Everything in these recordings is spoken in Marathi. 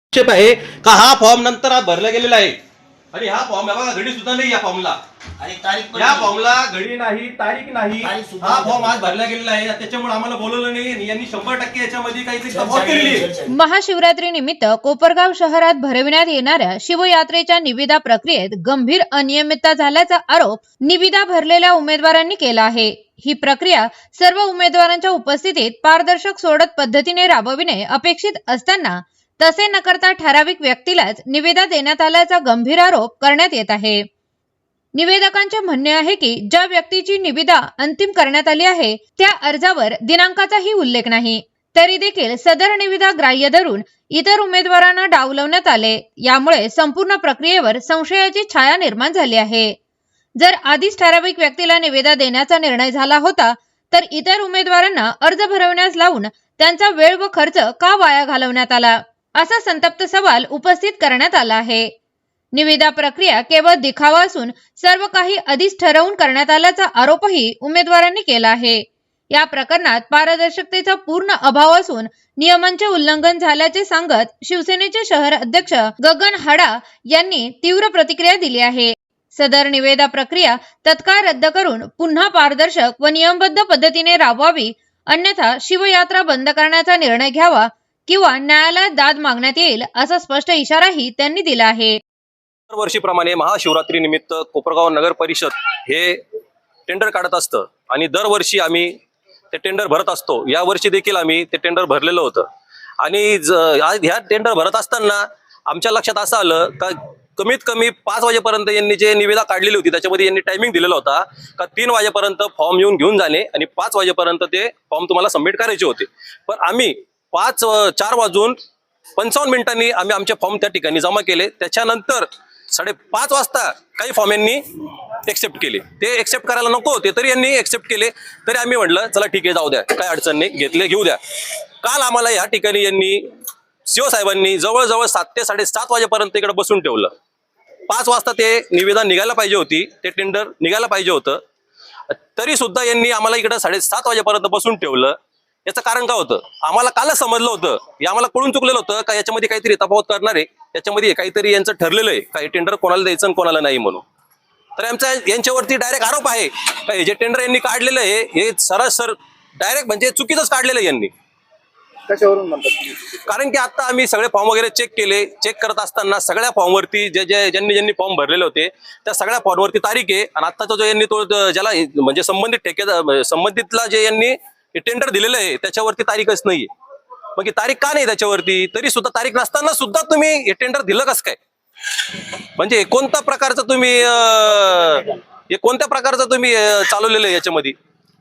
आक्षेप आहे का हा फॉर्म नंतर हा भरला गेलेला आहे आणि हा फॉर्म बघा घडी सुद्धा नाही या फॉर्मला आणि तारीख या फॉर्मला घडी नाही तारीख नाही हा फॉर्म आज भरला गेलेला आहे त्याच्यामुळे आम्हाला बोलवलं नाही यांनी 100% याच्यामध्ये काहीतरी तफावत केलेली आहे। महाशिवरात्री निमित्त कोपरगाव शहरात भरविण्यात येणाऱ्या शिवयात्रेच्या निविदा प्रक्रियेत गंभीर अनियमितता झाल्याचा आरोप निविदा भरलेल्या उमेदवारांनी केला आहे। ही प्रक्रिया सर्व उमेदवारांच्या उपस्थितीत पारदर्शक सोडत पद्धतीने राबविणे अपेक्षित असताना तसे न करता ठराविक व्यक्तीलाच निविदा देण्यात आल्याचा गंभीर आरोप करण्यात येत आहे। निवेदकांचे म्हणणे आहे की ज्या व्यक्तीची निविदा अंतिम करण्यात आली आहे त्या अर्जावर दिनांकाचाही उल्लेख नाही, तरी देखील सदर निविदा ग्राह्य धरून इतर उमेदवारांना डावलवण्यात आले। यामुळे संपूर्ण प्रक्रियेवर संशयाची छाया निर्माण झाली आहे। जर आधीच ठराविक व्यक्तीला निविदा देण्याचा निर्णय झाला होता तर इतर उमेदवारांना अर्ज भरवण्यास लावून त्यांचा वेळ व खर्च का वाया घालवण्यात आला, असा संतप्त सवाल उपस्थित करण्यात आला आहे। निविदा प्रक्रिया केवळ दिखावा असून सर्व काही आधीच ठरवून करण्यात आल्याचा आरोपही उमेदवारांनी केला आहे। या प्रकरणात पारदर्शकतेचा पूर्ण अभाव असून नियमांचे उल्लंघन झाल्याचे सांगत शिवसेनेचे शहर अध्यक्ष गगन हाडा यांनी तीव्र प्रतिक्रिया दिली आहे। सदर निविदा प्रक्रिया तत्काळ रद्द करून पुन्हा पारदर्शक व नियमबद्ध पद्धतीने राबवावी, अन्यथा शिवयात्रा बंद करण्याचा निर्णय घ्यावा किंवा न्यायालयात दाद मागण्यात येईल, असा स्पष्ट इशाराही त्यांनी दिला आहे। दरवर्षीप्रमाणे महाशिवरात्री निमित्त कोपरगाव नगर परिषद हे टेंडर काढत असतं आणि दरवर्षी आम्ही ते टेंडर भरत असतो। या वर्षी देखील आम्ही ते टेंडर भरलेलं होतं आणि ह्या टेंडर भरत असताना आमच्या लक्षात असं आलं का कमीत कमी 5 वाजेपर्यंत यांनी जे निविदा काढलेली होती त्याच्यामध्ये यांनी टायमिंग दिलेला होता का 3 वाजेपर्यंत फॉर्म घेऊन जाणे आणि 5 वाजेपर्यंत ते फॉर्म तुम्हाला सबमिट करायचे होते। पण आम्ही 4 वाजून 55 मिनिटांनी आम्ही आमचे फॉर्म त्या ठिकाणी जमा केले। त्याच्यानंतर 5:30 वाजता काही फॉर्म यांनी एक्सेप्ट केले। ते एक्सेप्ट करायला नको होते तरी यांनी एक्सेप्ट केले, तरी आम्ही म्हटलं चला ठीक आहे जाऊ द्या, काय अडचण नाही, घेतले घेऊ द्या। काल आम्हाला या ठिकाणी यांनी शिवसाहेबांनी जवळजवळ 7 ते 7:30 वाजेपर्यंत इकडे बसून ठेवलं। 5 वाजता ते निवेदन निघायला पाहिजे होती, ते टेंडर निघायला पाहिजे होतं, तरी सुद्धा यांनी आम्हाला इकडे 7:30 वाजेपर्यंत बसून ठेवलं। याचं कारण काय होतं आम्हाला कालच समजलं होतं, आम्हाला कळून चुकलेलं होतं का याच्यामध्ये काहीतरी तफावत करणार आहे, त्याच्यामध्ये काहीतरी यांचं ठरलेलं आहे का हे टेंडर कोणाला द्यायचं आणि कोणाला नाही म्हणून। तर आमचा यांच्यावरती डायरेक्ट आरोप आहे का हे जे टेंडर यांनी काढलेलं आहे हे सरळ डायरेक्ट म्हणजे चुकीचंच काढलेलं आहे यांनी। कशावरून म्हणतात? कारण की आता आम्ही सगळे फॉर्म वगैरे चेक केले, चेक करत असताना सगळ्या फॉर्मवरती ज्यांनी फॉर्म भरलेले होते त्या सगळ्या फॉर्मवरती तारीख आहे आणि आत्ताचा जो यांनी तो ज्याला म्हणजे संबंधितला जे यांनी टेंडर दिलेलं आहे त्याच्यावरती तारीखच नाहीये। मग ही तारीख का नाही त्याच्यावरती, तरी सुद्धा तारीख नसताना सुद्धा तुम्ही हे टेंडर दिलं कसं काय? म्हणजे कोणत्या प्रकारचं तुम्ही चालवलेलं आहे याच्यामध्ये?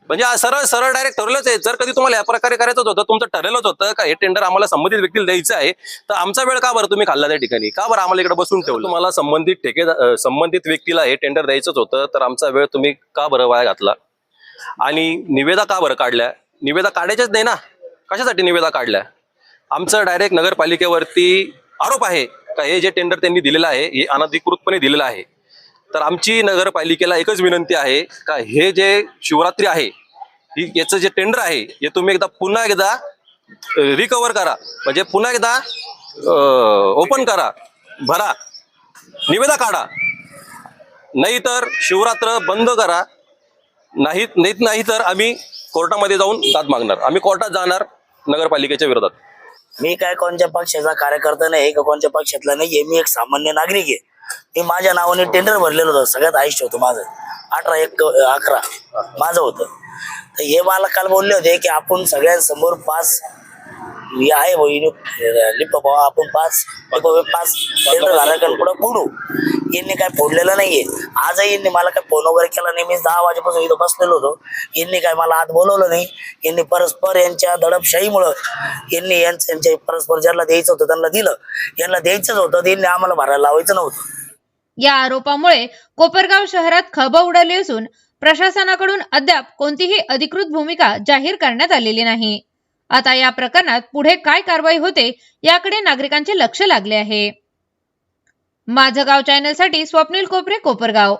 म्हणजे सरळ डायरेक्ट ठरवलंच आहे। जर कधी तुम्हाला या प्रकारे करायचं होतं, तुमचं ठरलेलंच होतं का हे टेंडर आम्हाला संबंधित व्यक्तीला द्यायचं आहे, तर आमचा वेळ का बरं तुम्ही खाल्ला त्या ठिकाणी? का बरं आम्हाला इकडे बसून ठेवलं? तुम्हाला संबंधित व्यक्तीला हे टेंडर द्यायचंच होतं, तर आमचा वेळ तुम्ही का बरं वाया घातला? आणि निविदा का बरं काढल्या? निविदा काढायच्याच नाही ना, कशासाठी निविदा काढल्या? आमचं डायरेक्ट नगरपालिकेवरती आरोप आहे का हे जे टेंडर त्यांनी दिलेलं आहे हे अनधिकृतपणे दिलेलं आहे। तर आमची नगरपालिकेला एकच विनंती आहे का हे जे शिवरात्री आहे याचं जे टेंडर आहे हे तुम्ही पुन्हा एकदा रिकव्हर करा, म्हणजे पुन्हा एकदा ओपन करा, भरा, निविदा काढा, नाही तर शिवरात्र बंद करा। नाही तर आम्ही कोर्टामध्ये जाऊन दाद मागणार, आम्ही कोर्टात जाणार नगरपालिकेच्या विरोधात। मी काय कोणत्या पक्षाचा कार्यकर्ता नाही का कोणत्या पक्षातला नाहीये, मी एक सामान्य नागरिक आहे। मी माझ्या नावाने टेंडर भरलेलं होतं, सगळ्यात आयुष्य होतं माझं 18/1/11 माझं होतं। तर हे मला काल बोलले होते की आपण सगळ्यांसमोर 5 आहे आपण 5 टेंडर धारकांना पुढे फोडू। यांनी काय फोडलेलं नाहीये। आजही यांनी मला काय फोन वगैरे केला नाही, मी 10 वाजेपासून इथं बसलेलो होतो। यांनी काय मला आत बोलवलं नाही। यांनी परस्पर यांच्या दडपशाहीमुळं यांनी यांच्या परस्पर ज्याला द्यायचं होतं त्यांना दिलं, यांना द्यायचंच होतं यांनी आम्हाला भरायला लावायचं नव्हतं। या आरोपामुळे कोपरगाव शहरात खळबळ उडाली असून प्रशासनाकडून अद्याप कोणतीही अधिकृत भूमिका जाहीर करण्यात आलेली नाही। आता या प्रकरणात पुढे काय कारवाई होते याकडे नागरिकांचे लक्ष लागले आहे। माझं गाव चॅनलसाठी स्वप्नील कोपरे, कोपरगाव।